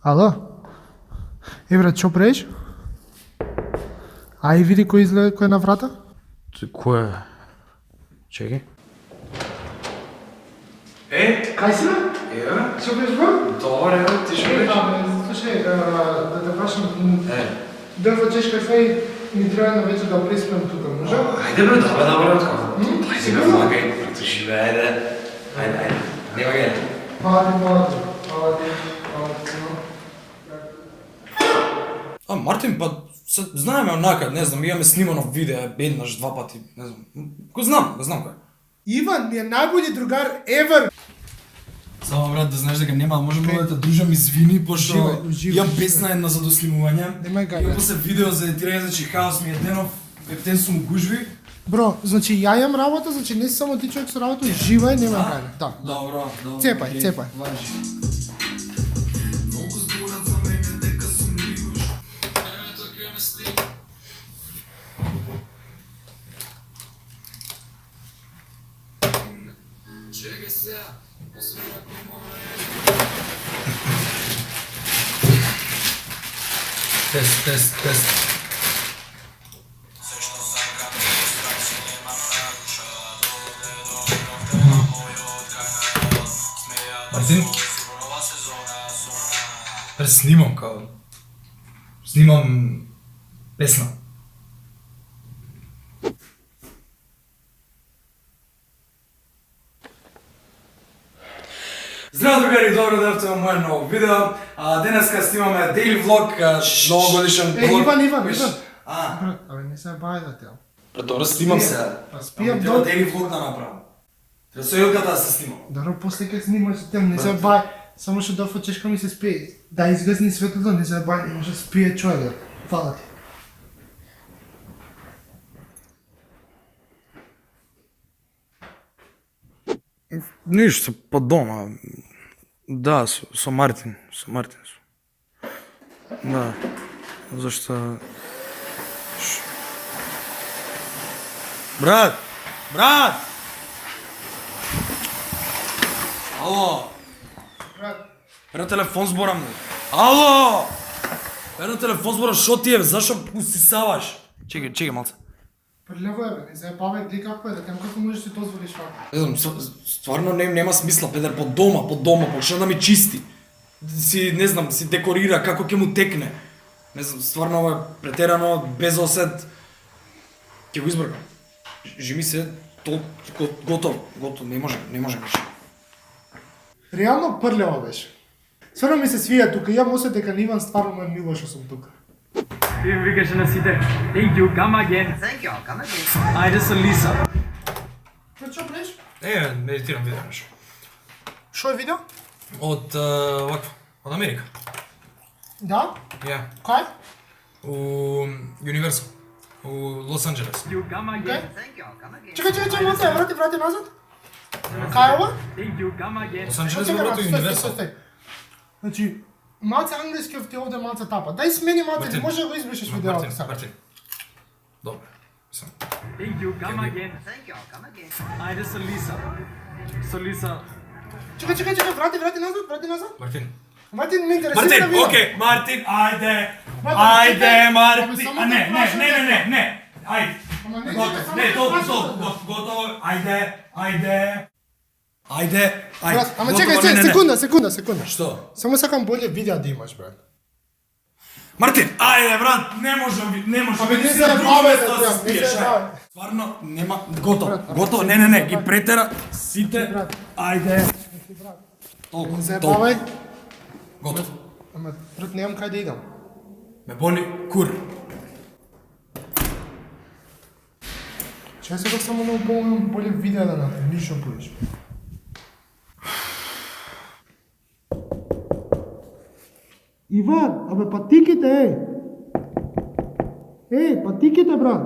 Ало? Брат, што правиш? Ај види кој изгледа кој е на врата? Кој е? Чекай. Кај си бе? Еве. Што правиш бе? Добре, еве, ти што правиш? Слушај, да те прашам, бев во Чешка и ми треба на вечер да преспам тука, може? Ајде бре, добре, откако. Ајде бе, помагай, брато, живее, ајде, нема ге. Фала ти. Мартин, па знаеме онака, не знам, имаме снимано видео еднаш, два пати, не знам. Го знам кој. Иван ми е најбољи другар ever. Само брат, да знаеш дека нема, можеме да те дружам, извини, пошто Уживај, имам песна една за доснимување. Немај га, Имам бе. после видео за едитирање, значи хаос ми е денов, ептен сум гужви. Бро, значи ја имам работа, значи не си само ти човек со работа, уживај, нема гајле. Да. Добро. Цепај. Важи. Тест. Мартин? Снимам као. Снимам песна. Здраво, другари, добро дојавте во моје ново видео. Денеска снимаме daily vlog, новогодишен vlog. Иван. А, Брат, абе не се бај да те. добро, снимам се. Спијам Треба до... daily vlog да направам. Треба со Илката да се снимам. Добро, после ќе снимаш со тем, не се бај. Само што дофа Чешка ми се спие. Да изгасни светлото, не се бај, не може да спие човек. Фала ти. Ништо, по дома. Да, со Мартин. Да. Зашто... Брат! Ало! Брат, Едно телефон зборам. Ало! Едно телефон зборам, шо ти е? Зашо усисаваш? Чекай малце. прелево е бе, не се бај, гледа како е, да тем како можеш да си дозволиш вака. Не знам, стварно нема смисла, педер, по дома, почна да ми чисти. Не знам, си декорира, како ќе му текне. Не знам, стварно ова е претерано, без осет. Ќе го избркам. Жими се, готово, не може више. Реално прелево беше. Стварно ми се свија тука, ја осет дека Иван стварно му е мило што сум тука. И викаше на сите, thank you, come again. Ајде со Лиса. Што правиш? Медитирам видео нешто. Што е видео? Од Америка. Да? Ја. Кај? У Universal. У Лос Анџелес. You come again. Чекај, малце, врати назад. Кај е ова? Thank you, come again. Лос Анџелес Чекај, во Universal. стој. Значи, малце англиски ти овде малце тапа. Дај смени малце, ти може да го избришеш видеото сега. Мартин. Добре. Thank you, come again. Ајде со Лиса. Со Лиса. Чекај, врати назад. Мартин. Мартин ме интересира видео. Окей, Мартин, ајде, Мартин, Мартин. само А те прашам, не. Ајде. Ама не, Готово, чекај, само те прашам. готово. Ајде. Брат, ама Готово, чекај, не. секунда. Што? Само сакам боле видео да имаш, брат. Мартин, ајде брат, не можам. Абе, не Си се на друго баве, место да да ти, се не се спиеш, баве. Стварно, нема, Брат, готово, абе, не, ги брат. претера сите, Брат. ајде. Не се Толку, бавај. готово. Ама, брат, немам кај да идам. Ме боли кур. Чекај сега само да помогнам боле видео да направим, ништо повеќе. Иван, абе патиките, патиките, брат.